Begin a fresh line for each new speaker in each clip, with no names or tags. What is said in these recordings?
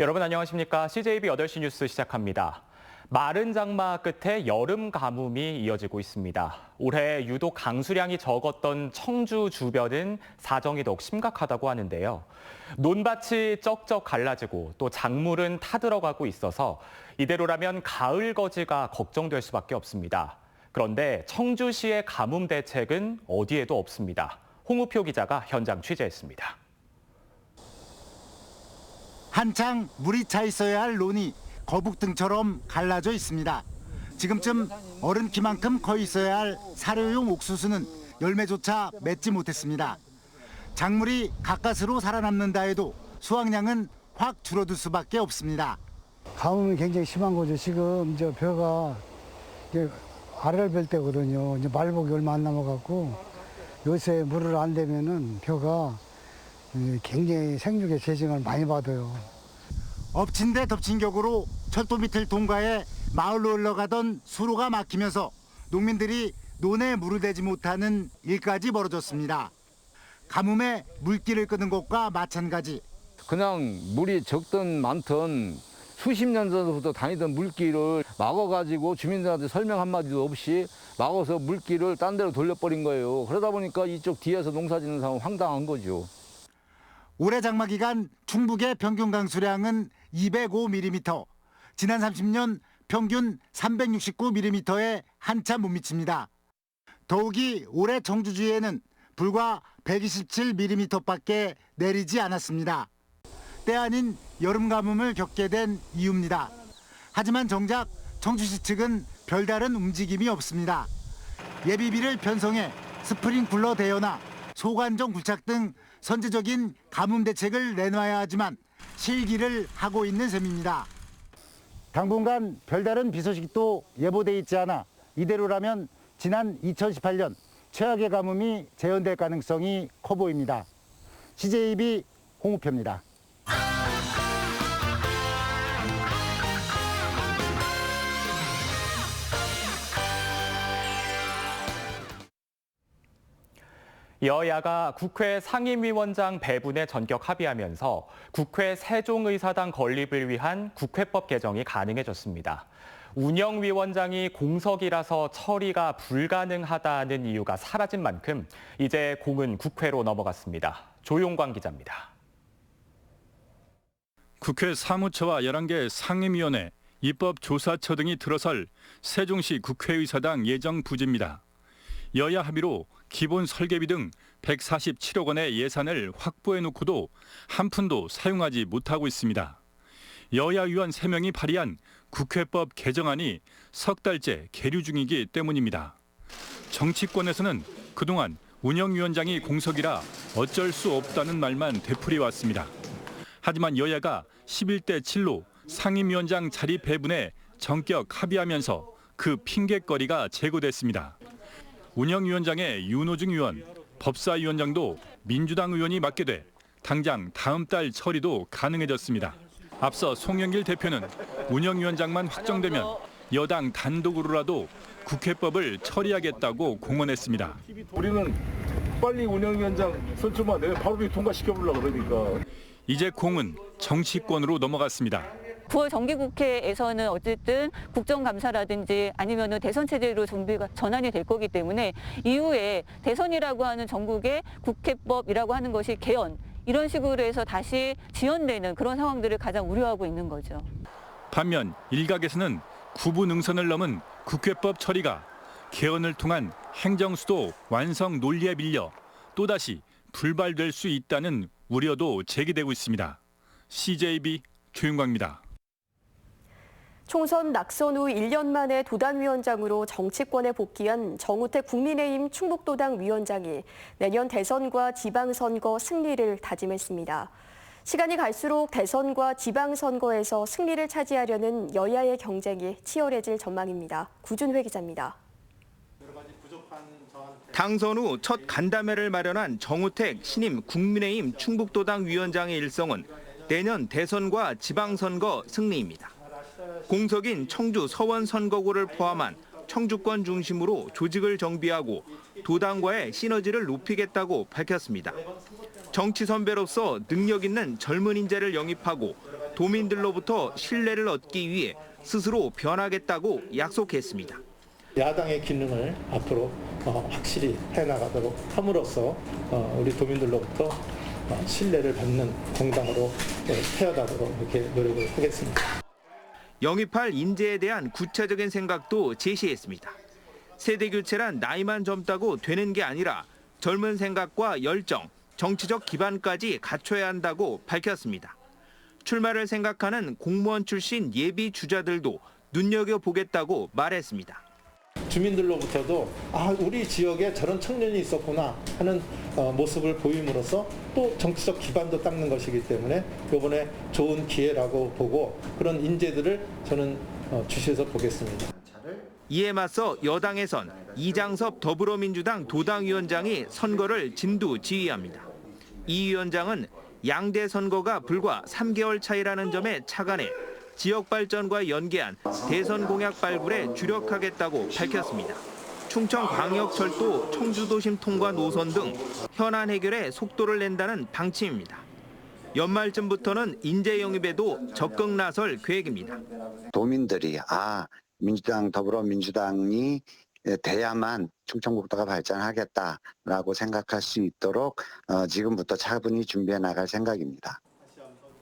여러분 안녕하십니까? CJB 8시 뉴스 시작합니다. 마른 장마 끝에 여름 가뭄이 이어지고 있습니다. 올해 유독 강수량이 적었던 청주 주변은 사정이 더욱 심각하다고 하는데요. 논밭이 쩍쩍 갈라지고 또 작물은 타들어가고 있어서 이대로라면 가을 거지가 걱정될 수밖에 없습니다. 그런데 청주시의 가뭄 대책은 어디에도 없습니다. 홍우표 기자가 현장 취재했습니다.
한창 물이 차 있어야 할 논이 거북등처럼 갈라져 있습니다. 지금쯤 어른 키만큼 커 있어야 할 사료용 옥수수는 열매조차 맺지 못했습니다. 작물이 가까스로 살아남는다 해도 수확량은 확 줄어들 수밖에 없습니다.
가뭄이 굉장히 심한 거죠. 지금 저 벼가 이제 알을 별 때거든요. 이제 말복이 얼마 안 남아갖고 요새 물을 안 대면은 벼가 굉장히 생육의 재생을 많이 받아요.
엎친 데 덮친 격으로 철도 밑을 통과해 마을로 흘러가던 수로가 막히면서 농민들이 논에 물을 대지 못하는 일까지 벌어졌습니다. 가뭄에 물길을 끄는 것과 마찬가지.
그냥 물이 적든 많든 수십 년 전부터 다니던 물길을 막아가지고 주민들한테 설명 한마디도 없이 막아서 물길을 딴 데로 돌려버린 거예요. 그러다 보니까 이쪽 뒤에서 농사 짓는 사람은 황당한 거죠.
올해 장마 기간 충북의 평균 강수량은 205mm, 지난 30년 평균 369mm에 한참 못 미칩니다. 더욱이 올해 청주주에는 불과 127mm밖에 내리지 않았습니다. 때 아닌 여름 가뭄을 겪게 된 이유입니다. 하지만 정작 청주시 측은 별다른 움직임이 없습니다. 예비비를 편성해 스프링쿨러 대여나 소관정 굴착 등 선제적인 가뭄 대책을 내놔야 하지만 실기를 하고 있는 셈입니다. 당분간 별다른 비 소식도 예보돼 있지 않아 이대로라면 지난 2018년 최악의 가뭄이 재현될 가능성이 커 보입니다. CJB 홍우표입니다.
여야가 국회 상임위원장 배분에 전격 합의하면서 국회 세종의사당 건립을 위한 국회법 개정이 가능해졌습니다. 운영위원장이 공석이라서 처리가 불가능하다는 이유가 사라진 만큼 이제 공은 국회로 넘어갔습니다. 조용광 기자입니다.
국회 사무처와 11개 상임위원회, 입법조사처 등이 들어설 세종시 국회의사당 예정 부지입니다. 여야 합의로 기본 설계비 등 147억 원의 예산을 확보해 놓고도 한 푼도 사용하지 못하고 있습니다. 여야 의원 3명이 발의한 국회법 개정안이 석 달째 계류 중이기 때문입니다. 정치권에서는 그동안 운영위원장이 공석이라 어쩔 수 없다는 말만 되풀이해왔습니다. 하지만 여야가 11대 7로 상임위원장 자리 배분에 전격 합의하면서 그 핑계거리가 제거됐습니다. 운영위원장의 윤호중 의원, 법사위원장도 민주당 의원이 맡게 돼 당장 다음 달 처리도 가능해졌습니다. 앞서 송영길 대표는 운영위원장만 확정되면 여당 단독으로라도 국회법을 처리하겠다고 공언했습니다.
우리는 빨리 운영위원장 선출만 내면 바로 통과시켜보려고 그러니까.
이제 공은 정치권으로 넘어갔습니다.
9월 정기국회에서는 어쨌든 국정감사라든지 아니면 대선 체제로 준비가 전환이 될 거기 때문에 이후에 대선이라고 하는 전국의 국회법이라고 하는 것이 개헌 이런 식으로 해서 다시 지연되는 그런 상황들을 가장 우려하고 있는 거죠.
반면 일각에서는 구분 능선을 넘은 국회법 처리가 개헌을 통한 행정수도 완성 논리에 밀려 또다시 불발될 수 있다는 우려도 제기되고 있습니다. CJB 조윤광입니다.
총선 낙선 후 1년 만에 도당위원장으로 정치권에 복귀한 정우택 국민의힘 충북도당 위원장이 내년 대선과 지방선거 승리를 다짐했습니다. 시간이 갈수록 대선과 지방선거에서 승리를 차지하려는 여야의 경쟁이 치열해질 전망입니다. 구준회 기자입니다.
당선 후 첫 간담회를 마련한 정우택 신임 국민의힘 충북도당 위원장의 일성은 내년 대선과 지방선거 승리입니다. 공석인 청주 서원 선거구를 포함한 청주권 중심으로 조직을 정비하고 도당과의 시너지를 높이겠다고 밝혔습니다. 정치 선배로서 능력 있는 젊은 인재를 영입하고 도민들로부터 신뢰를 얻기 위해 스스로 변하겠다고 약속했습니다.
야당의 기능을 앞으로 확실히 해나가도록 함으로써 우리 도민들로부터 신뢰를 받는 공당으로 태어나도록 이렇게 노력을 하겠습니다.
영입할 인재에 대한 구체적인 생각도 제시했습니다. 세대 교체란 나이만 젊다고 되는 게 아니라 젊은 생각과 열정, 정치적 기반까지 갖춰야 한다고 밝혔습니다. 출마를 생각하는 공무원 출신 예비 주자들도 눈여겨보겠다고 말했습니다.
주민들로부터도 우리 지역에 저런 청년이 있었구나 하는 모습을 보임으로써 또 정치적 기반도 닦는 것이기 때문에 이번에 좋은 기회라고 보고 그런 인재들을 저는 주시해서 보겠습니다.
이에 맞서 여당에선 이장섭 더불어민주당 도당위원장이 선거를 진두지휘합니다. 이 위원장은 양대 선거가 불과 3개월 차이라는 점에 착안해 지역 발전과 연계한 대선 공약 발굴에 주력하겠다고 밝혔습니다. 충청광역철도 청주도심 통과 노선 등 현안 해결에 속도를 낸다는 방침입니다. 연말쯤부터는 인재 영입에도 적극 나설 계획입니다.
도민들이 민주당, 더불어민주당이 돼야만 충청북도가 발전하겠다라고 생각할 수 있도록 지금부터 차분히 준비해 나갈 생각입니다.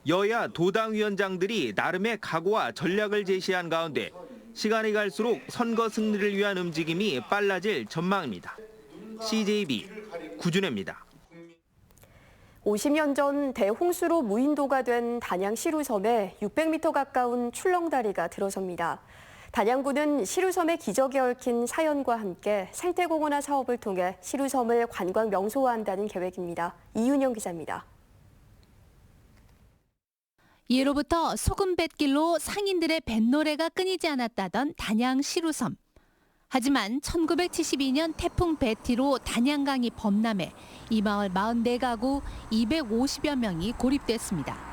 여야 도당위원장들이 나름의 각오와 전략을 제시한 가운데 시간이 갈수록 선거 승리를 위한 움직임이 빨라질 전망입니다. CJB 구준혜입니다.
50년 전 대홍수로 무인도가 된 단양 시루섬에 600m 가까운 출렁다리가 들어섭니다. 단양구는 시루섬의 기적에 얽힌 사연과 함께 생태공원화 사업을 통해 시루섬을 관광 명소화한다는 계획입니다. 이윤영 기자입니다.
예로부터 소금 뱃길로 상인들의 뱃노래가 끊이지 않았다던 단양 시루섬. 하지만 1972년 태풍 베티로 단양강이 범람해 이 마을 44가구 250여 명이 고립됐습니다.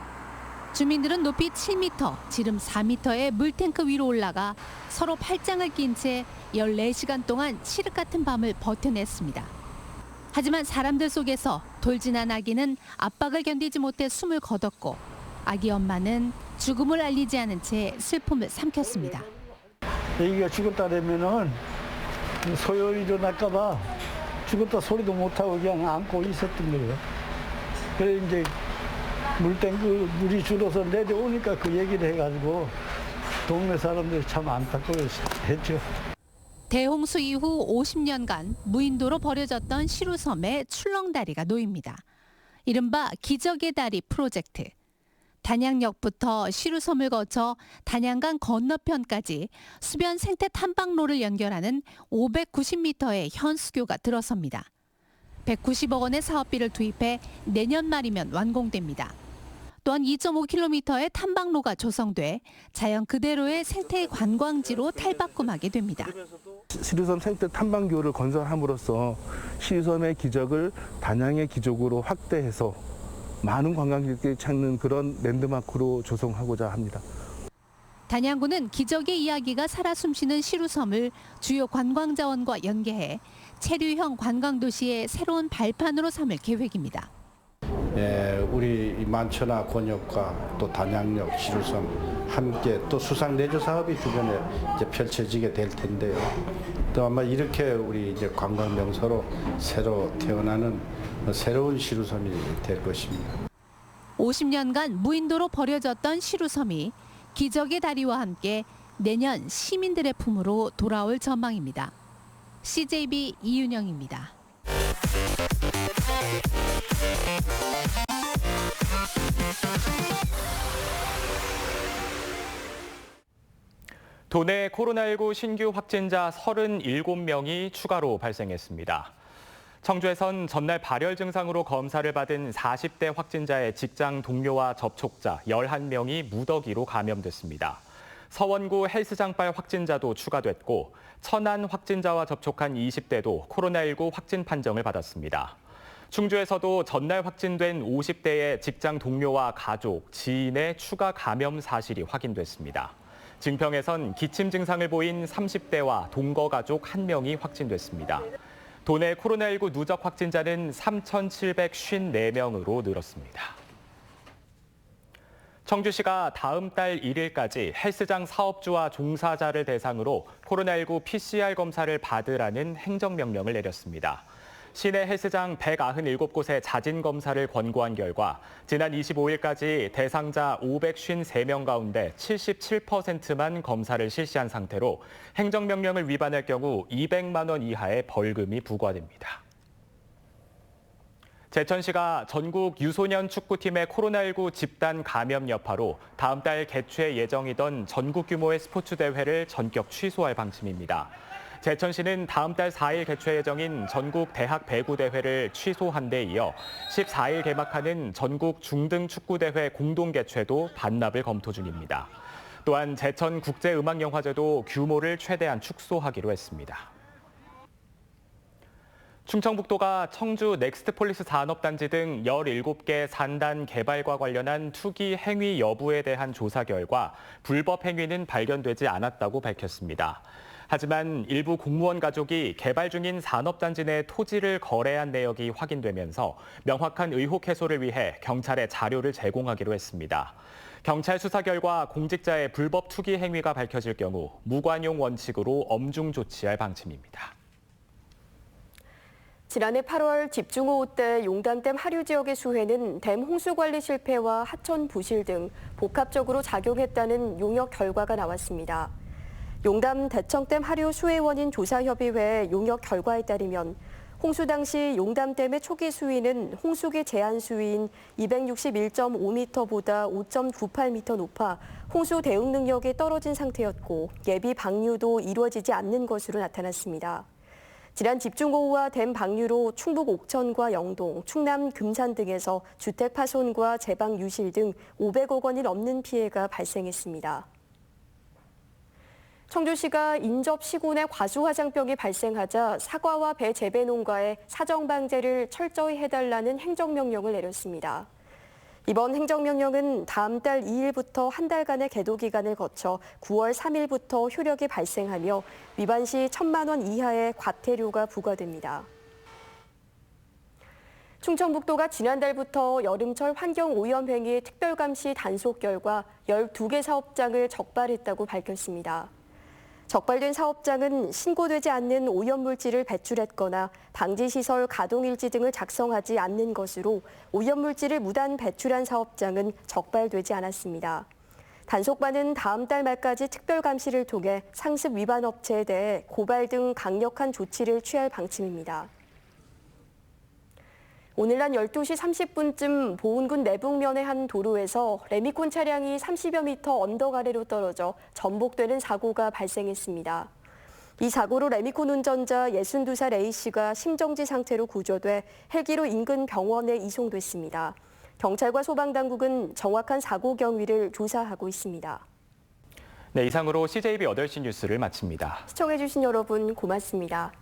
주민들은 높이 7m, 지름 4m의 물탱크 위로 올라가 서로 팔짱을 낀 채 14시간 동안 칠흑 같은 밤을 버텨냈습니다. 하지만 사람들 속에서 돌진한 아기는 압박을 견디지 못해 숨을 거뒀고 아기 엄마는 죽음을 알리지 않은 채 슬픔을 삼켰습니다.
애기가 죽었다 그러면은 소요 일어날까 봐 죽었다 소리도 못하고 그냥 안고 있었던 거예요. 그래 이제 물탱크 물이 줄어서 내려오니까 그 얘기를 해가지고 동네 사람들이 참 안타까워했죠.
대홍수 이후 50년간 무인도로 버려졌던 시루섬에 출렁다리가 놓입니다. 이른바 기적의 다리 프로젝트. 단양역부터 시루섬을 거쳐 단양강 건너편까지 수변 생태 탐방로를 연결하는 590m의 현수교가 들어섭니다. 190억 원의 사업비를 투입해 내년 말이면 완공됩니다. 또한 2.5km의 탐방로가 조성돼 자연 그대로의 생태 관광지로 탈바꿈하게 됩니다.
시루섬 생태 탐방교를 건설함으로써 시루섬의 기적을 단양의 기적으로 확대해서 많은 관광객들이 찾는 그런 랜드마크로 조성하고자 합니다.
단양구는 기적의 이야기가 살아 숨쉬는 시루섬을 주요 관광자원과 연계해 체류형 관광도시의 새로운 발판으로 삼을 계획입니다.
우리 만천하 권역과 또 단양역, 시루섬 함께 또 수상 내조 사업이 주변에 이제 펼쳐지게 될 텐데요. 또 아마 이렇게 우리 이제 관광 명소로 새로 태어나는 새로운 시루섬이 될 것입니다.
50년간 무인도로 버려졌던 시루섬이 기적의 다리와 함께 내년 시민들의 품으로 돌아올 전망입니다. CJB 이윤영입니다.
도내 코로나19 신규 확진자 37명이 추가로 발생했습니다. 청주에선 전날 발열 증상으로 검사를 받은 40대 확진자의 직장 동료와 접촉자 11명이 무더기로 감염됐습니다. 서원구 헬스장발 확진자도 추가됐고 천안 확진자와 접촉한 20대도 코로나19 확진 판정을 받았습니다. 충주에서도 전날 확진된 50대의 직장 동료와 가족, 지인의 추가 감염 사실이 확인됐습니다. 증평에선 기침 증상을 보인 30대와 동거 가족 1명이 확진됐습니다. 도내 코로나19 누적 확진자는 3,754명으로 늘었습니다. 청주시가 다음 달 1일까지 헬스장 사업주와 종사자를 대상으로 코로나19 PCR 검사를 받으라는 행정명령을 내렸습니다. 시내 헬스장 197곳에 자진 검사를 권고한 결과 지난 25일까지 대상자 553명 가운데 77%만 검사를 실시한 상태로 행정명령을 위반할 경우 200만 원 이하의 벌금이 부과됩니다. 제천시가 전국 유소년 축구팀의 코로나19 집단 감염 여파로 다음 달 개최 예정이던 전국 규모의 스포츠 대회를 전격 취소할 방침입니다. 제천시는 다음 달 4일 개최 예정인 전국 대학 배구 대회를 취소한 데 이어 14일 개막하는 전국 중등 축구 대회 공동 개최도 반납을 검토 중입니다. 또한 제천 국제음악영화제도 규모를 최대한 축소하기로 했습니다. 충청북도가 청주 넥스트폴리스 산업단지 등 17개 산단 개발과 관련한 투기 행위 여부에 대한 조사 결과 불법 행위는 발견되지 않았다고 밝혔습니다. 하지만 일부 공무원 가족이 개발 중인 산업단지 내 토지를 거래한 내역이 확인되면서 명확한 의혹 해소를 위해 경찰에 자료를 제공하기로 했습니다. 경찰 수사 결과 공직자의 불법 투기 행위가 밝혀질 경우 무관용 원칙으로 엄중 조치할 방침입니다.
지난해 8월 집중호우 때 용담댐 하류 지역의 수해는 댐 홍수 관리 실패와 하천 부실 등 복합적으로 작용했다는 용역 결과가 나왔습니다. 용담 대청댐 하류 수해 원인 조사협의회 용역 결과에 따르면 홍수 당시 용담댐의 초기 수위는 홍수기 제한 수위인 261.5m보다 5.98m 높아 홍수 대응 능력이 떨어진 상태였고 예비 방류도 이루어지지 않는 것으로 나타났습니다. 지난 집중호우와 댐 방류로 충북 옥천과 영동, 충남 금산 등에서 주택 파손과 제방 유실 등 500억 원이 넘는 피해가 발생했습니다. 청주시가 인접 시군에 과수화장병이 발생하자 사과와 배 재배 농가에 사정 방제를 철저히 해달라는 행정명령을 내렸습니다. 이번 행정명령은 다음 달 2일부터 한 달간의 계도 기간을 거쳐 9월 3일부터 효력이 발생하며 위반 시 1,000만 원 이하의 과태료가 부과됩니다. 충청북도가 지난달부터 여름철 환경오염 행위 특별감시 단속 결과 12개 사업장을 적발했다고 밝혔습니다. 적발된 사업장은 신고되지 않는 오염물질을 배출했거나 방지시설 가동일지 등을 작성하지 않는 것으로 오염물질을 무단 배출한 사업장은 적발되지 않았습니다. 단속반은 다음 달 말까지 특별감시를 통해 상습 위반 업체에 대해 고발 등 강력한 조치를 취할 방침입니다. 오늘 낮 12시 30분쯤 보은군 내북면의 한 도로에서 레미콘 차량이 30여 미터 언덕 아래로 떨어져 전복되는 사고가 발생했습니다. 이 사고로 레미콘 운전자 62살 A씨가 심정지 상태로 구조돼 헬기로 인근 병원에 이송됐습니다. 경찰과 소방당국은 정확한 사고 경위를 조사하고 있습니다.
네, 이상으로 CJB 8시 뉴스를 마칩니다.
시청해주신 여러분 고맙습니다.